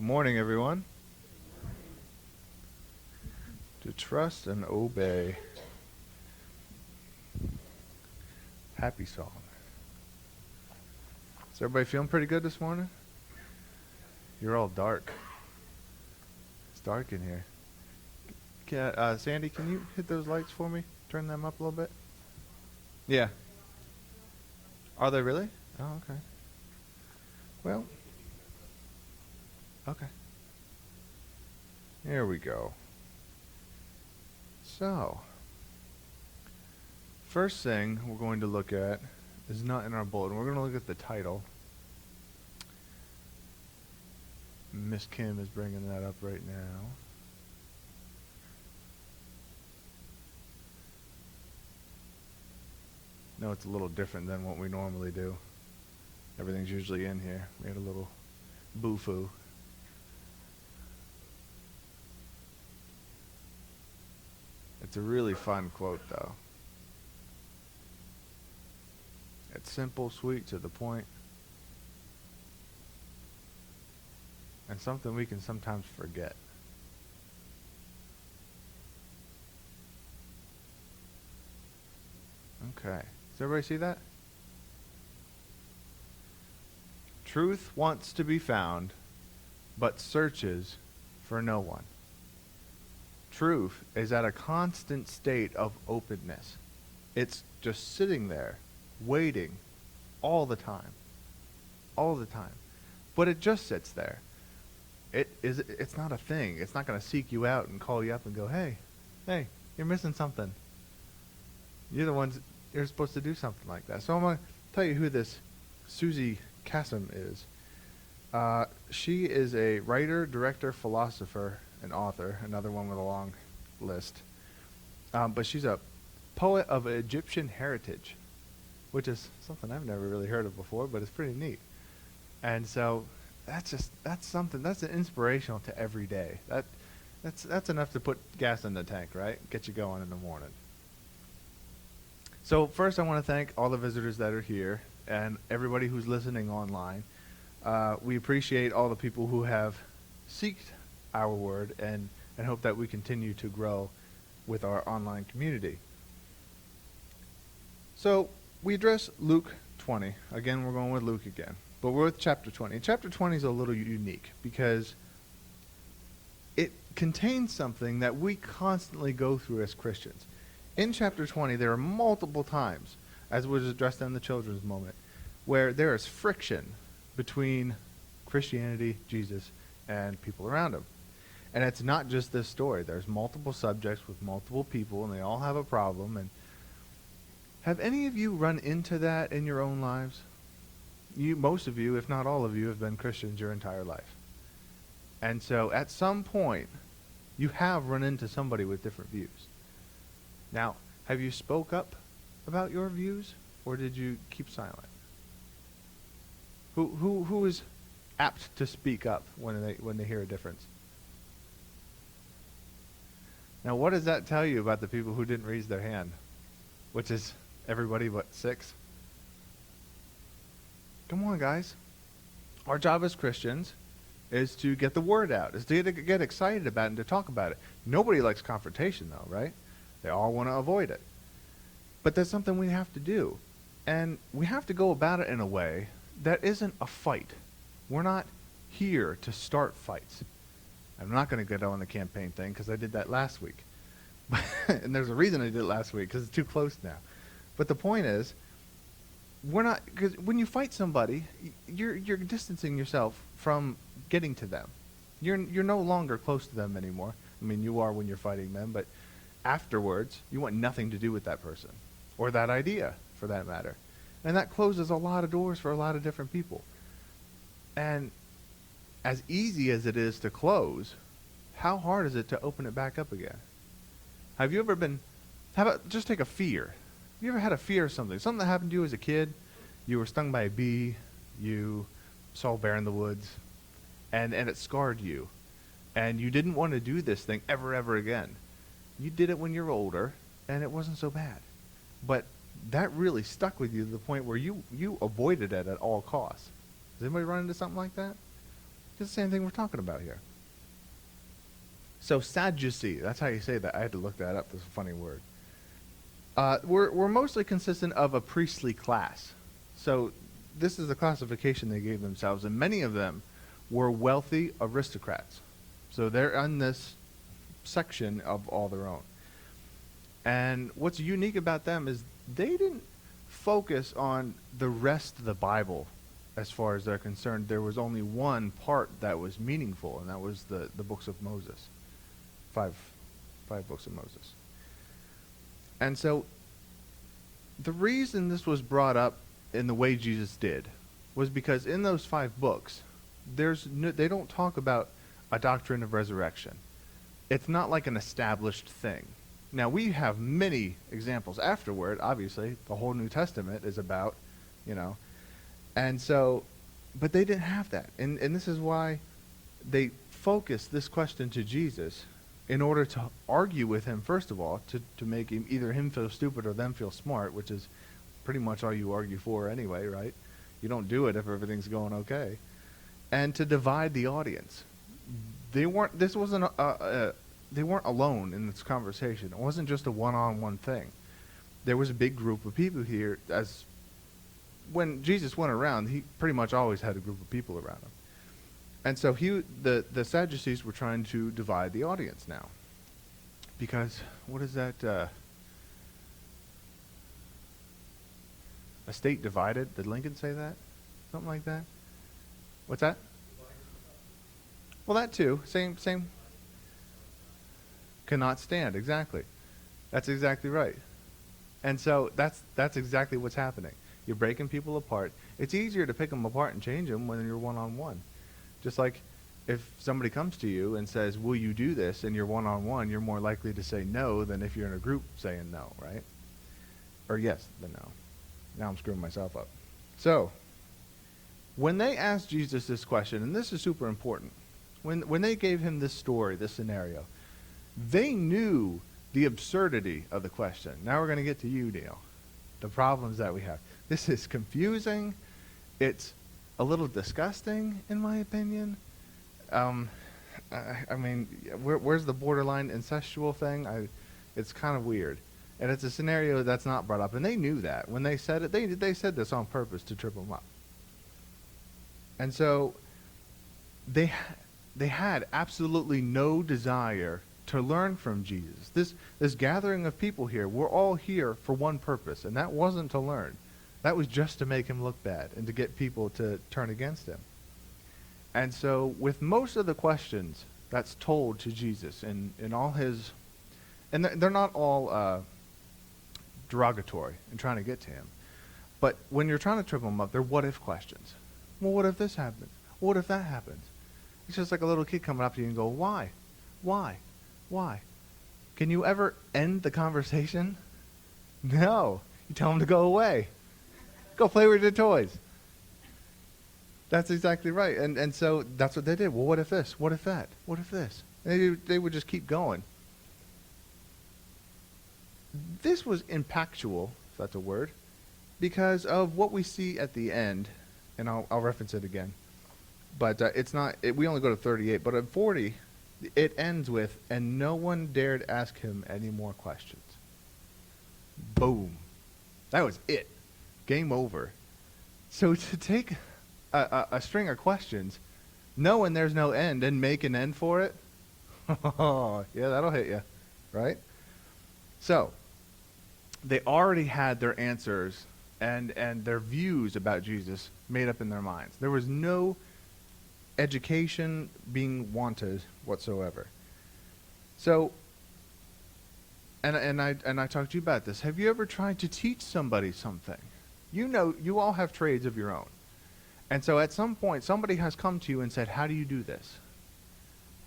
Good morning, everyone. To trust and obey. Happy song. Is everybody feeling pretty good this morning? You're all dark. It's dark in here. Sandy, can you hit those lights for me? Turn them up a little bit. Yeah. Are they really? Oh, okay. Well. Okay. There we go. So, first thing we're going to look at is not in our bulletin. We're going to look at the title. Miss Kim is bringing that up right now. No, it's a little different than what we normally do. Everything's usually in here. We had a little boo-foo. It's a really fun quote, though. It's simple, sweet, to the point, and something we can sometimes forget. Okay. Does everybody see that? Truth wants to be found, but searches for no one. Truth is at a constant state of openness. It's just sitting there, waiting, all the time. All the time. But it just sits there. It's not a thing. It's not going to seek you out and call you up and go, hey, you're missing something. You're supposed to do something like that. So I'm going to tell you who this Suzy Kassem is. She is a writer, director, philosopher, and author, another one with a long list. But she's a poet of Egyptian heritage, which is something I've never really heard of before, but it's pretty neat. And so that's inspirational to every day. That's enough to put gas in the tank, right? Get you going in the morning. So first I want to thank all the visitors that are here and everybody who's listening online. We appreciate all the people who have seeked our word and hope that we continue to grow with our online community. So we address Luke 20. Again, we're going with Luke again. But we're with chapter 20. And chapter 20 is a little unique because it contains something that we constantly go through as Christians. In chapter 20, there are multiple times, as was addressed in the children's moment, where there is friction between Christianity, Jesus, and people around him. And it's not just this story. There's multiple subjects with multiple people, and they all have a problem. And have any of you run into that in your own lives? Most of you, if not all of you, have been Christians your entire life. And so at some point, you have run into somebody with different views. Now, have you spoke up about your views, or did you keep silent? Who is apt to speak up when they hear a difference? Now, what does that tell you about the people who didn't raise their hand? Which is everybody but 6? Come on, guys. Our job as Christians is to get the word out, is to get excited about it and to talk about it. Nobody likes confrontation, though, right? They all want to avoid it. But that's something we have to do. And we have to go about it in a way that isn't a fight. We're not here to start fights. I'm not going to get on the campaign thing because I did that last week. And there's a reason I did it last week because it's too close now. But the point is, because when you fight somebody, you're distancing yourself from getting to them. You're no longer close to them anymore. I mean, you are when you're fighting them, but afterwards, you want nothing to do with that person or that idea, for that matter. And that closes a lot of doors for a lot of different people. And as easy as it is to close, how hard is it to open it back up again? Have you ever how about just take a fear? Have you ever had a fear of something? Something that happened to you as a kid, you were stung by a bee, you saw a bear in the woods, and it scarred you. And you didn't want to do this thing ever again. You did it when you were older, and it wasn't so bad. But that really stuck with you to the point where you avoided it at all costs. Does anybody run into something like that? It's the same thing we're talking about here. So Sadducee, that's how you say that. I had to look that up. That's a funny word. We're mostly consistent of a priestly class. So this is the classification they gave themselves, and many of them were wealthy aristocrats. So they're on this section of all their own. And what's unique about them is they didn't focus on the rest of the Bible as far as they're concerned. There was only one part that was meaningful, and that was the books of Moses. Five books of Moses. And so the reason this was brought up in the way Jesus did was because in those 5 books, they don't talk about a doctrine of resurrection. It's not like an established thing. Now, we have many examples afterward. Obviously, the whole New Testament is about, and so, but they didn't have that. And this is why they focused this question to Jesus in order to argue with him, first of all, to make either him feel stupid or them feel smart, which is pretty much all you argue for anyway, right? You don't do it if everything's going okay. And to divide the audience. They weren't alone in this conversation. It wasn't just a one-on-one thing. There was a big group of people here. As when Jesus went around, he pretty much always had a group of people around him. And so the Sadducees were trying to divide the audience now. Because, what is that? A state divided? Did Lincoln say that? Something like that? What's that? Well, that too. Same. Cannot stand, exactly. That's exactly right. And so that's exactly what's happening. You're breaking people apart. It's easier to pick them apart and change them when you're one-on-one. Just like if somebody comes to you and says, will you do this, and you're one-on-one, you're more likely to say no than if you're in a group saying no, right? Or yes, then no. Now I'm screwing myself up. So, when they asked Jesus this question, and this is super important, when they gave him this story, this scenario, they knew the absurdity of the question. Now we're going to get to you, Neil. The problems that we have. This is confusing. It's a little disgusting, in my opinion. I mean, where's the borderline incestual thing? It's kind of weird. And it's a scenario that's not brought up. And they knew that. When they said it, they said this on purpose to trip them up. And so they had absolutely no desire to learn from Jesus. This gathering of people here, we're all here for one purpose, and that wasn't to learn. That was just to make him look bad and to get people to turn against him. And so with most of the questions that's told to Jesus in all his, and they're not all derogatory and trying to get to him, but when you're trying to trip him up, they're what-if questions. Well, what if this happens? What if that happens? It's just like a little kid coming up to you and go, why? Why? Why? Can you ever end the conversation? No. You tell them to go away. Go play with your toys. That's exactly right. And so that's what they did. Well, what if this? What if that? What if this? They would just keep going. This was impactual, if that's a word, because of what we see at the end, and I'll reference it again. But it's not. We only go to 38, but at 40, it ends with, and no one dared ask him any more questions. Boom. That was it. Game over. So to take a string of questions, knowing there's no end, and make an end for it, oh, yeah, that'll hit you, right? So, they already had their answers and their views about Jesus made up in their minds. There was no education being wanted whatsoever. So, and I talked to you about this. Have you ever tried to teach somebody something? You know, you all have trades of your own. And so at some point, somebody has come to you and said, how do you do this?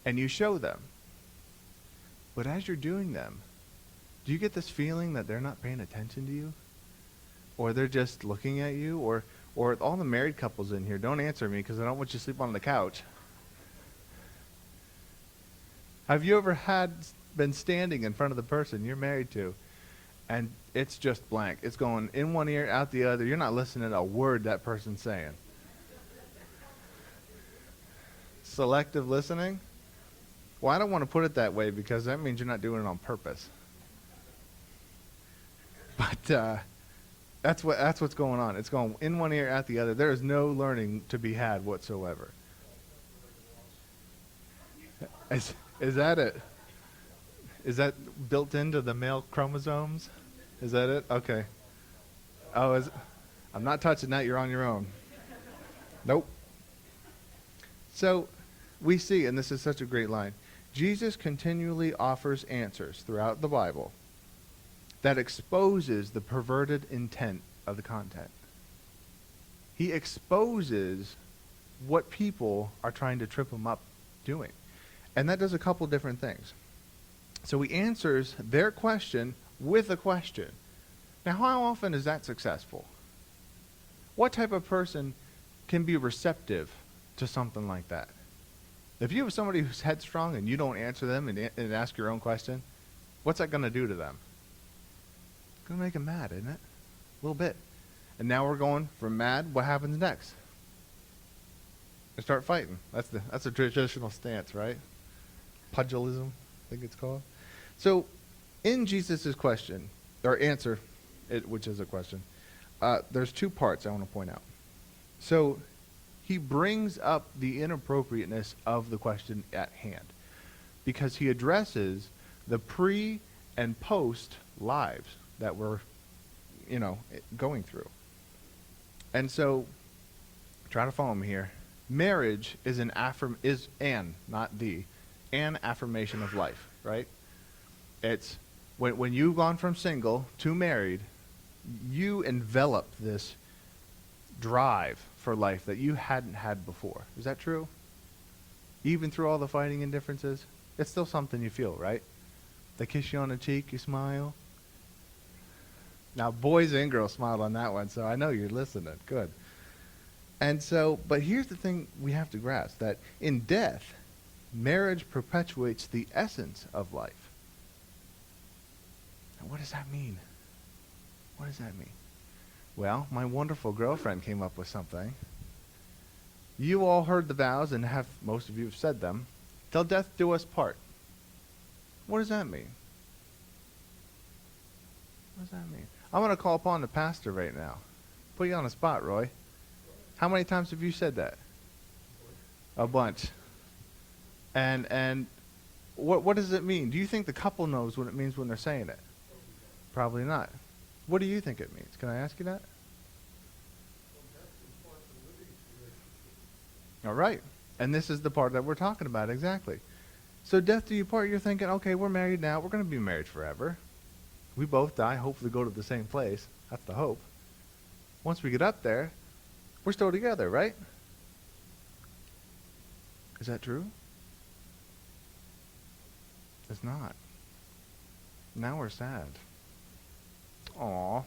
And you show them. But as you're doing them, do you get this feeling that they're not paying attention to you? Or they're just looking at you? Or all the married couples in here, don't answer me because I don't want you to sleep on the couch. Have you ever been standing in front of the person you're married to, and it's just blank? It's going in one ear, out the other. You're not listening to a word that person's saying. Selective listening? Well, I don't want to put it that way because that means you're not doing it on purpose. But that's what's going on. It's going in one ear, out the other. There is no learning to be had whatsoever. Is that it? Is that built into the male chromosomes? Is that it? Okay. Oh, I'm not touching that. You're on your own. Nope. So we see, and this is such a great line, Jesus continually offers answers throughout the Bible that exposes the perverted intent of the content. He exposes what people are trying to trip him up doing. And that does a couple different things. So he answers their question with a question. Now, how often is that successful? What type of person can be receptive to something like that? If you have somebody who's headstrong and you don't answer them and ask your own question, what's that going to do to them? It's going to make them mad, isn't it? A little bit. And now we're going from mad, what happens next? They start fighting. That's a traditional stance, right? Pugilism, I think it's called. So, in Jesus' question, or answer, which is a question, there's two parts I want to point out. So, he brings up the inappropriateness of the question at hand because he addresses the pre and post lives that we're, going through. And so, try to follow me here. Marriage is an affirmation of life, right? It's when you've gone from single to married, you envelop this drive for life that you hadn't had before. Is that true? Even through all the fighting and differences, it's still something you feel, right? They kiss you on the cheek, you smile. Now, boys and girls smiled on that one, so I know you're listening. Good. And so, but here's the thing we have to grasp, that in death, marriage perpetuates the essence of life. Now, what does that mean? What does that mean? Well, my wonderful girlfriend came up with something. You all heard the vows, and most of you have said them. Till death do us part. What does that mean? What does that mean? I'm going to call upon the pastor right now. Put you on the spot, Roy. How many times have you said that? A bunch. And what does it mean? Do you think the couple knows what it means when they're saying it? Probably not. What do you think it means? Can I ask you that? All right. And this is the part that we're talking about, exactly. So death do you part, you're thinking, okay, we're married now. We're going to be married forever. We both die, hopefully go to the same place. That's the hope. Once we get up there, we're still together, right? Is that true? It's not. Now we're sad. Aw.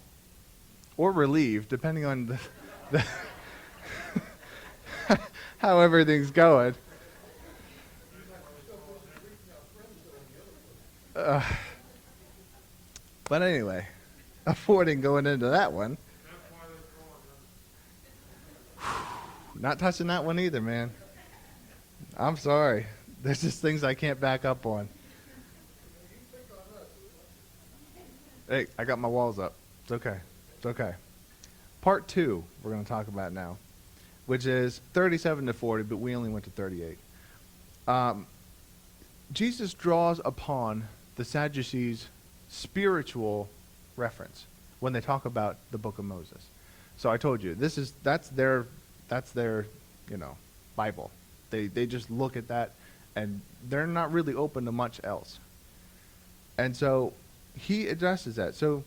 Or relieved, depending on the how everything's going. But anyway, avoiding going into that one. Not touching that one either, man. I'm sorry. There's just things I can't back up on. Hey, I got my walls up. It's okay. It's okay. Part 2 we're going to talk about now, which is 37 to 40, but we only went to 38. Jesus draws upon the Sadducees' spiritual reference when they talk about the book of Moses. So I told you, that's their Bible. They just look at that, and they're not really open to much else. And so he addresses that. So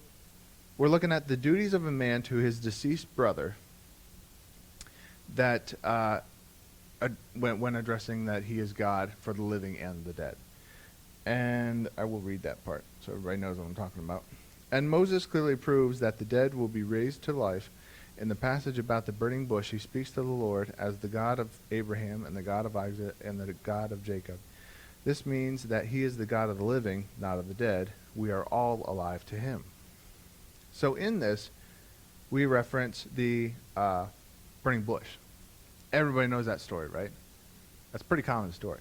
we're looking at the duties of a man to his deceased brother, that when addressing that he is God for the living and the dead. And I will read that part so everybody knows what I'm talking about. And Moses clearly proves that the dead will be raised to life. In the passage about the burning bush, he speaks to the Lord as the God of Abraham and the God of Isaac and the God of Jacob. This means that he is the God of the living, not of the dead. We are all alive to him. So in this, we reference the burning bush. Everybody knows that story, right? That's a pretty common story.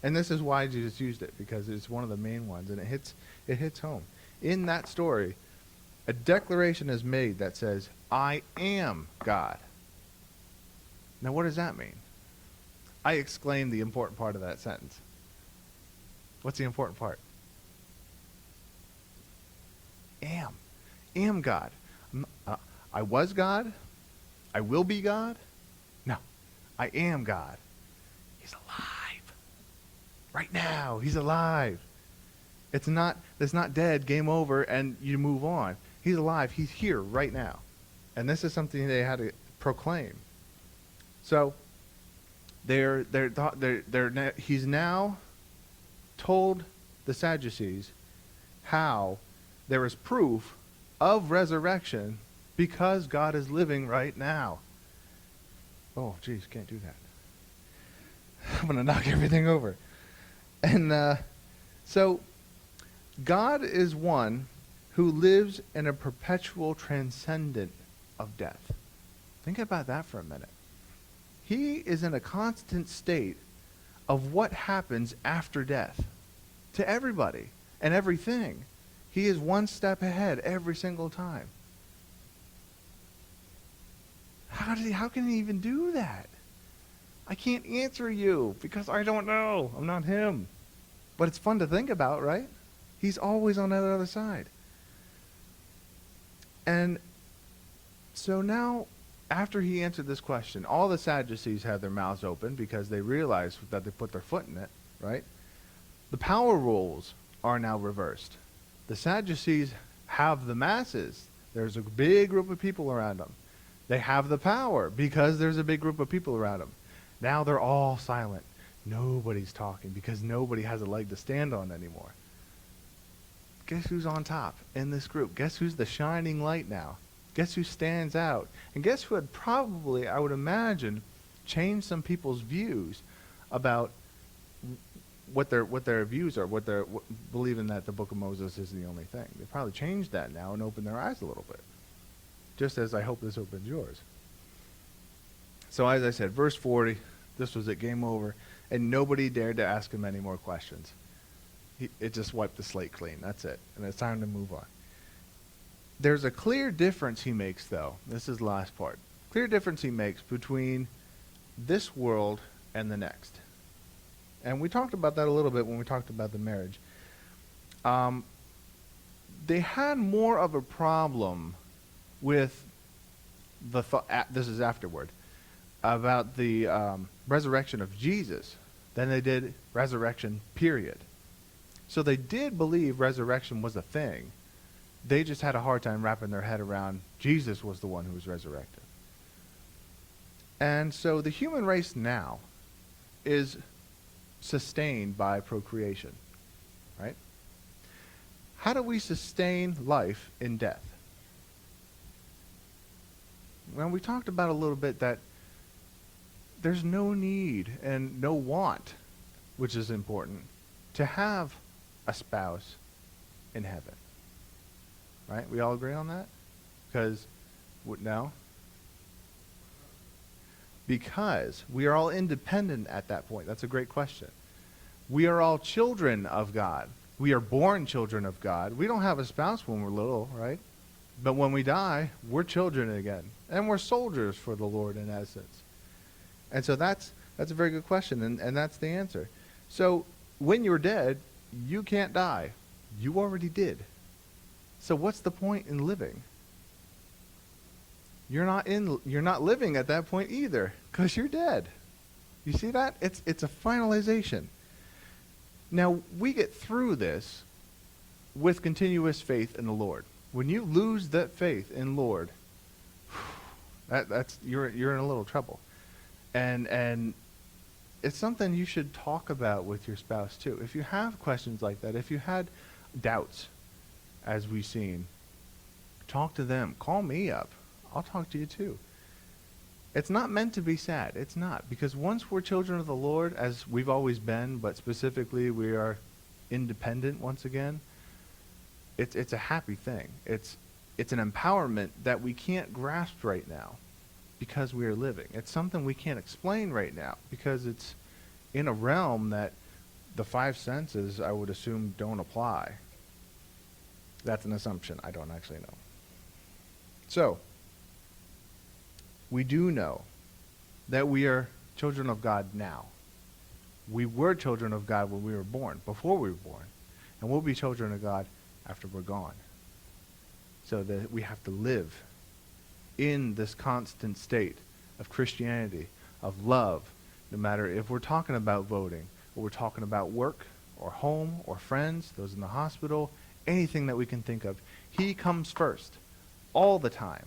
And this is why Jesus used it, because it's one of the main ones, and it hits home. In that story, a declaration is made that says, I am God. Now, what does that mean? I exclaimed the important part of that sentence. What's the important part? Am God. I was God. I will be God. No, I am God. He's alive. Right now, he's alive. It's not dead, game over, and you move on. He's alive. He's here right now. And this is something they had to proclaim. So he's now told the Sadducees how there is proof of resurrection because God is living right now. Oh, geez, can't do that. I'm going to knock everything over. And so God is one who lives in a perpetual transcendent of death. Think about that for a minute. He is in a constant state of what happens after death to everybody and everything. He is one step ahead every single time. How can he even do that? I can't answer you because I don't know. I'm not him. But it's fun to think about, right? He's always on that other side. And so now, after he answered this question, all the Sadducees had their mouths open because they realized that they put their foot in it, right? The power roles are now reversed. The Sadducees have the masses. There's a big group of people around them. They have the power because there's a big group of people around them. Now they're all silent. Nobody's talking because nobody has a leg to stand on anymore. Guess who's on top in this group? Guess who's the shining light now? Guess who stands out? And guess who had probably, I would imagine, changed some people's views about what their views are, believing that the book of Moses is the only thing. They probably changed that now and opened their eyes a little bit. Just as I hope this opens yours. So as I said, verse 40, this was it, game over. And nobody dared to ask him any more questions. It just wiped the slate clean. That's it. And it's time to move on. There's a clear difference he makes, though. This is the last part. Clear difference he makes between this world and the next. And we talked about that a little bit when we talked about the marriage. They had more of a problem with the thought, this is afterward, about the resurrection of Jesus than they did resurrection, period. So they did believe resurrection was a thing. They just had a hard time wrapping their head around Jesus was the one who was resurrected. And so the human race now is sustained by procreation, right? How do we sustain life in death? Well, we talked about a little bit that there's no need and no want, which is important, to have a spouse in heaven. Right? We all agree on that? Because, no? Because we are all independent at that point. That's a great question. We are all children of God. We are born children of God. We don't have a spouse when we're little, right? But when we die, we're children again. And we're soldiers for the Lord in essence. And so that's a very good question, and that's the answer. So when you're dead, you can't die. You already did. So what's the point in living? You're not living at that point either, because you're dead. You see that? It's a finalization. Now, we get through this with continuous faith in the Lord. When you lose that faith in Lord, you're in a little trouble. And it's something you should talk about with your spouse too. If you have questions like that, if you had doubts, as we've seen, talk to them. Call me up. I'll talk to you too. It's not meant to be sad. It's not. Because once we're children of the Lord, as we've always been, but specifically we are independent once again, it's a happy thing. It's an empowerment that we can't grasp right now because we are living. It's something we can't explain right now because in a realm that the five senses, I would assume, don't apply. That's an assumption. I don't actually know. So, we do know that we are children of God now. We were children of God when we were born, before we were born. And we'll be children of God after we're gone. So that we have to live in this constant state of Christianity, of love, no matter if we're talking about voting, or we're talking about work, or home, or friends, those in the hospital, anything that we can think of. He comes first, all the time.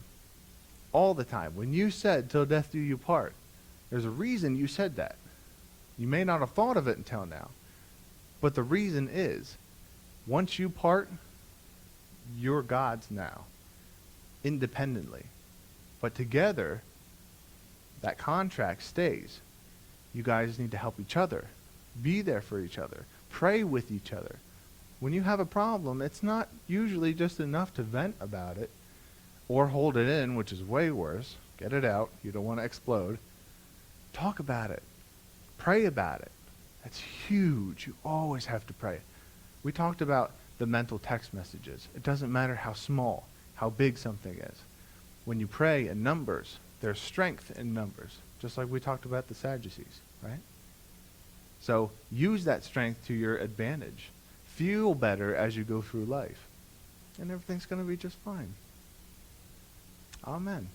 All the time. When you said, till death do you part, there's a reason you said that. You may not have thought of it until now. But the reason is, once you part, you're God's now, independently. But together, that contract stays. You guys need to help each other. Be there for each other. Pray with each other. When you have a problem, it's not usually just enough to vent about it or hold it in, which is way worse. Get it out. You don't want to explode. Talk about it. Pray about it. That's huge. You always have to pray. We talked about the mental text messages. It doesn't matter how small, how big something is. When you pray in numbers, there's strength in numbers, just like we talked about the Sadducees, right? So use that strength to your advantage. Feel better as you go through life, and everything's going to be just fine. Amen.